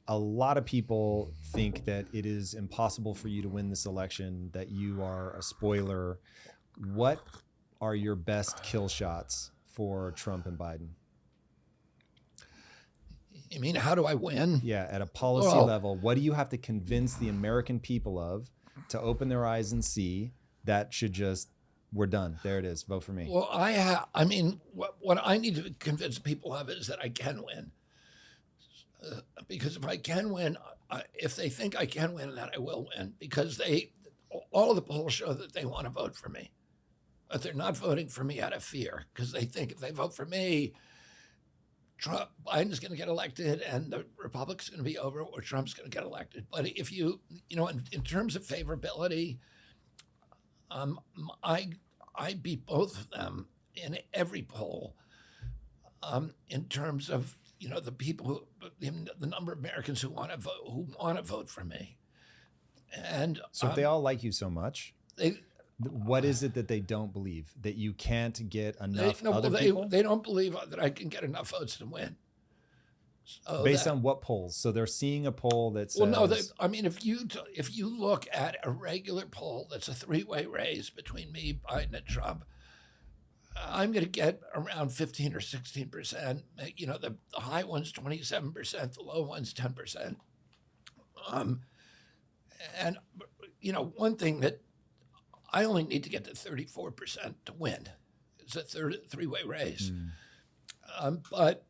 a lot of people think that it is impossible for you to win this election, that you are a spoiler. What are your best kill shots for Trump and Biden? You mean, how do I win? Yeah, at a policy level, what do you have to convince the American people of to open their eyes and see that should just, we're done. There it is. Vote for me. Well, what I need to convince people of is that I can win. Because if I can win, if they think I can win, that I will win. Because all of the polls show that they want to vote for me, but they're not voting for me out of fear, because they think if they vote for me, Biden's going to get elected and the Republic's going to be over, or Trump's going to get elected. But if in terms of favorability, I beat both of them in every poll. In terms of the people, the number of Americans who want to vote for me, and so if they all like you so much, what is it that they don't believe? That you can't get enough people? They don't believe that I can get enough votes to win. So based on what polls? So they're seeing a poll that says... Well, no, if you look at a regular poll that's a three-way race between me, Biden, and Trump, I'm going to get around 15 or 16%. The high one's 27%, the low one's 10%. And one thing that I only need to get to 34% to win. It's a three-way race. But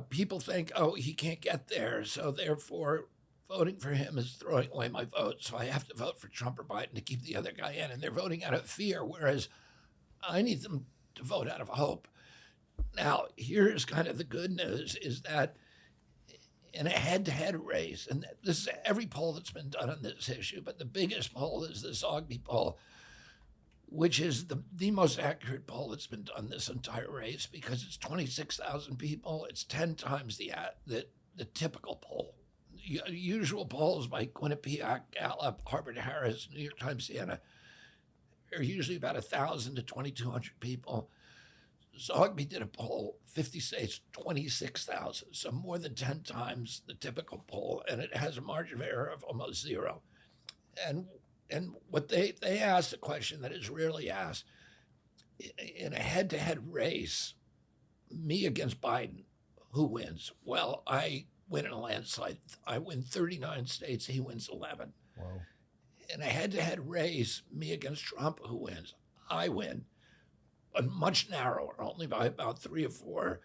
people think, oh, he can't get there, so therefore voting for him is throwing away my vote. So I have to vote for Trump or Biden to keep the other guy in. And they're voting out of fear, whereas I need them to vote out of hope. Now, here's kind of the good news, is that in a head-to-head race, and this is every poll that's been done on this issue, but the biggest poll is the Zogby poll, which is the most accurate poll that's been done this entire race, because it's 26,000 people. It's 10 times the typical poll. Usual polls by Quinnipiac, Gallup, Harvard-Harris, New York Times, Siena, are usually about 1,000 to 2,200 people. Zogby did a poll, 50 states, 26,000, so more than 10 times the typical poll, and it has a margin of error of almost zero. And what they asked a question that is rarely asked, in a head-to-head race, me against Biden, who wins? Well, I win in a landslide. I win 39 states, he wins 11. Whoa. In a head-to-head race, me against Trump, who wins? I win, but much narrower, only by about 3 or 4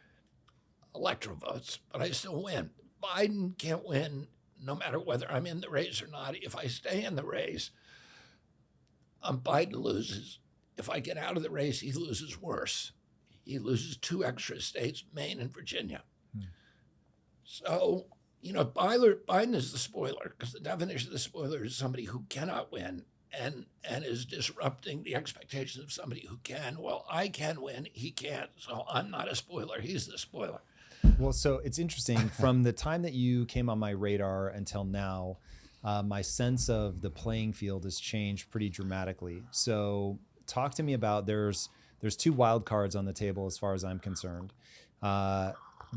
electoral votes, but I still win. Biden can't win no matter whether I'm in the race or not. If I stay in the race, Biden loses. If I get out of the race, he loses worse. He loses 2 extra states, Maine and Virginia. So, Biden is the spoiler, because the definition of the spoiler is somebody who cannot win and is disrupting the expectations of somebody who can. Well, I can win, he can't, so I'm not a spoiler, he's the spoiler. Well, so it's interesting. From the time that you came on my radar until now, my sense of the playing field has changed pretty dramatically. So talk to me about, there's 2 wild cards on the table as far as I'm concerned.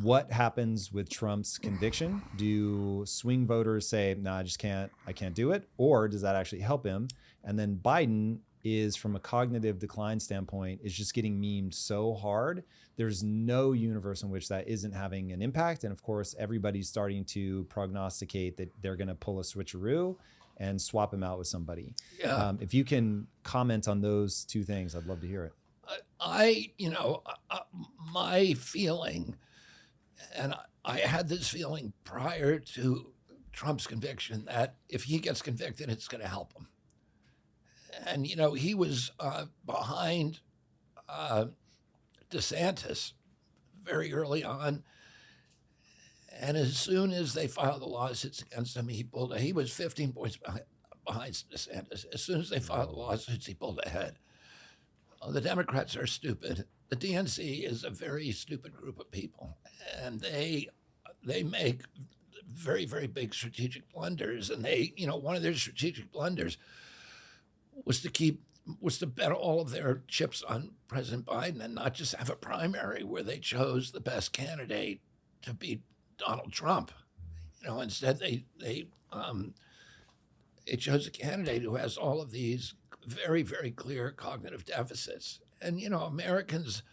What happens with Trump's conviction? Do swing voters say, no, I can't do it? Or does that actually help him? And then Biden is, from a cognitive decline standpoint, is just getting memed so hard. There's no universe in which that isn't having an impact. And of course, everybody's starting to prognosticate that they're going to pull a switcheroo and swap him out with somebody. Yeah. If you can comment on those 2 things, I'd love to hear it. My feeling, and I had this feeling prior to Trump's conviction, that if he gets convicted, it's going to help him. And, he was behind DeSantis very early on. And as soon as they filed the lawsuits against him, he was 15 points behind DeSantis. As soon as they filed the lawsuits, he pulled ahead. The Democrats are stupid. The DNC is a very stupid group of people, and they make very, very big strategic blunders. And one of their strategic blunders was to bet all of their chips on President Biden and not just have a primary where they chose the best candidate to beat Donald Trump. Instead it shows a candidate who has all of these very, very clear cognitive deficits. And, Americans,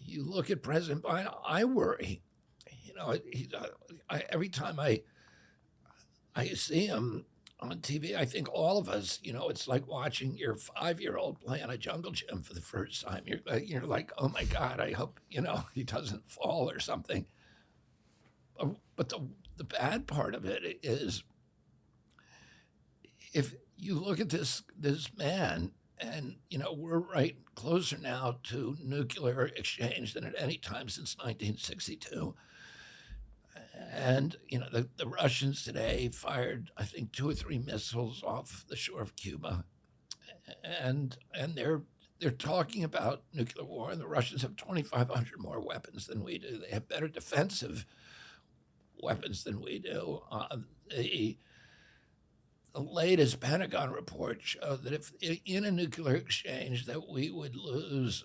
you look at President Biden, I worry. Every time I see him on TV, I think all of us, it's like watching your 5-year-old play on a jungle gym for the first time. You're like, oh my God, I hope, he doesn't fall or something. But the bad part of it is, if you look at this man, and we're right closer now to nuclear exchange than at any time since 1962. And the Russians today fired, I think, 2 or 3 missiles off the shore of Cuba, and they're talking about nuclear war. And the Russians have 2,500 more weapons than we do. They have better defensive weapons than we do. The latest Pentagon report showed that if in a nuclear exchange, that we would lose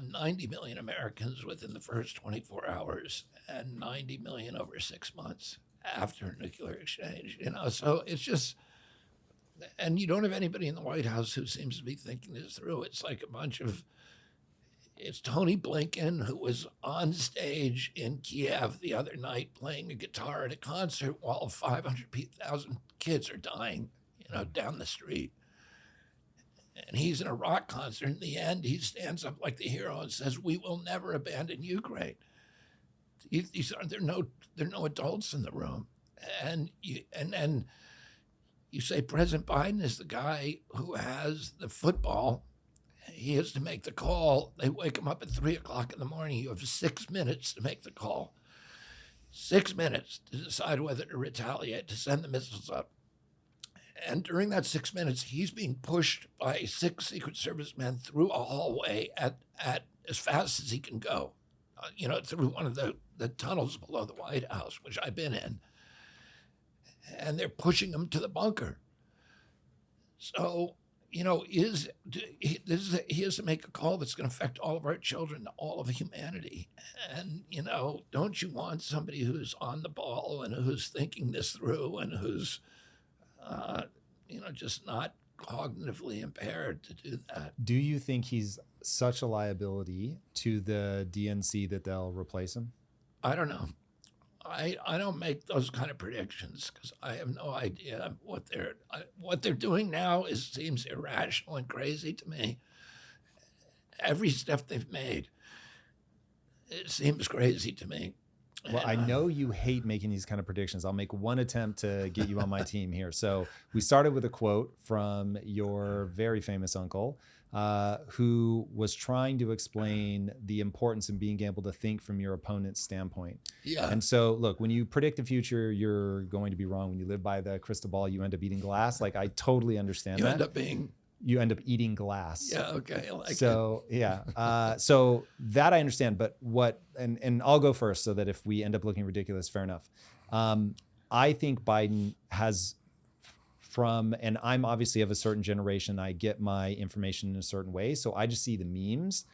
90 million Americans within the first 24 hours and 90 million over 6 months after a nuclear exchange. So it's just, and you don't have anybody in the White House who seems to be thinking this through. It's like it's Tony Blinken, who was on stage in Kiev the other night playing a guitar at a concert while 500,000 kids are dying, down the street. And he's in a rock concert. In the end, he stands up like the hero and says, "We will never abandon Ukraine." There are no adults in the room, and then you say President Biden is the guy who has the football. He has to make the call. They wake him up at 3:00 in the morning. You have 6 minutes to make the call. 6 minutes to decide whether to retaliate, to send the missiles up. And during that 6 minutes, he's being pushed by 6 Secret Service men through a hallway at as fast as he can go, through one of the tunnels below the White House, which I've been in. And they're pushing him to the bunker. So, he has to make a call that's going to affect all of our children, all of humanity. And, don't you want somebody who's on the ball and who's thinking this through and who's, just not cognitively impaired to do that? Do you think he's such a liability to the DNC that they'll replace him? I don't know. I don't make those kind of predictions because I have no idea what they're doing now seems irrational and crazy to me. Every step they've made, it seems crazy to me. Well, I know you hate making these kind of predictions. I'll make one attempt to get you on my team here. So we started with a quote from your very famous uncle, who was trying to explain the importance of being able to think from your opponent's standpoint. Yeah. And so, look, when you predict the future, you're going to be wrong. When you live by the crystal ball, you end up eating glass. Like, I totally understand that. You end up eating glass. Yeah, okay. I like so, it. Yeah. So that I understand. But and I'll go first so that if we end up looking ridiculous, fair enough. I think Biden has and I'm obviously of a certain generation. I get my information in a certain way. So I just see the memes.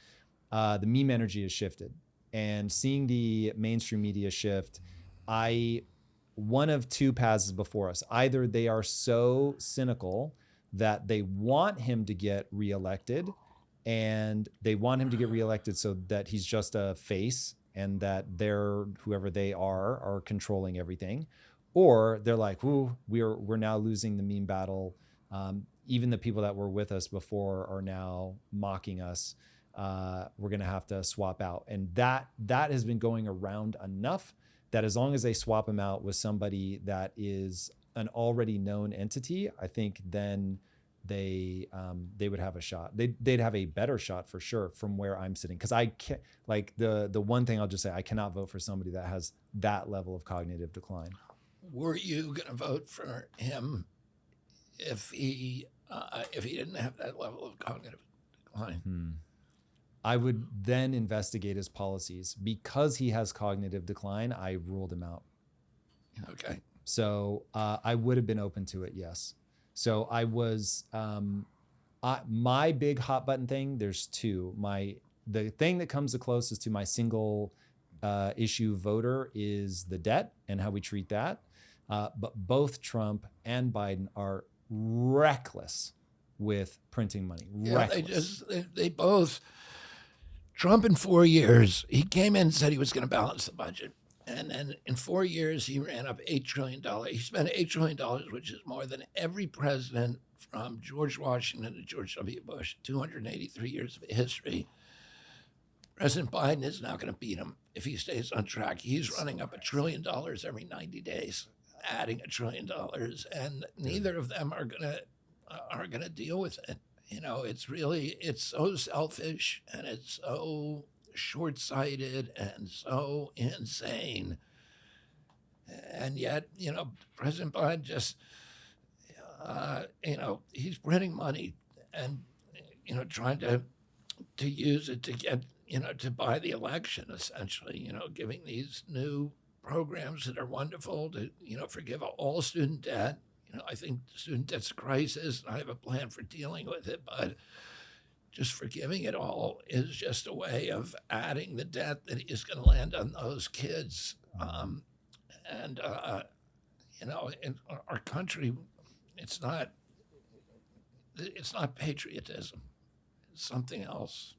The meme energy has shifted. And seeing the mainstream media shift, one of 2 paths is before us. Either they are so cynical that they want him to get reelected, and they want him to get reelected so that he's just a face and that whoever they are controlling everything. Or they're like, ooh, we're now losing the meme battle. Even the people that were with us before are now mocking us. We're going to have to swap out. And that has been going around enough that as long as they swap him out with somebody that is an already known entity, I think then they would have a shot. They'd have a better shot for sure from where I'm sitting. Because I can't, like, the one thing I'll just say, I cannot vote for somebody that has that level of cognitive decline. Were you going to vote for him if he didn't have that level of cognitive decline? I would then investigate his policies. Because he has cognitive decline, I ruled him out. Okay. So I would have been open to it, yes. So I was, my big hot button thing, there's 2. The thing that comes the closest to my single issue voter is the debt and how we treat that. But both Trump and Biden are reckless with printing money. Yeah, Reckless. they both. Trump in 4 years, he came in and said he was going to balance the budget. And then in 4 years, he ran up $8 trillion. He spent $8 trillion, which is more than every president from George Washington to George W. Bush, 283 years of history. President Biden is not going to beat him if he stays on track. He's running up $1 trillion every 90 days, adding $1 trillion, and neither of them are going to deal with it. You know, it's so selfish and it's so short-sighted and so insane. And yet, you know, President Biden just, he's printing money and, you know, trying to use it to get, you know, to buy the election, essentially, you know, giving these new programs that are wonderful to, you know, forgive all student debt. You know, I think student debt's a crisis. I have a plan for dealing with it, but just forgiving it all is just a way of adding the debt that is going to land on those kids. You know, in our country, it's not patriotism. It's something else.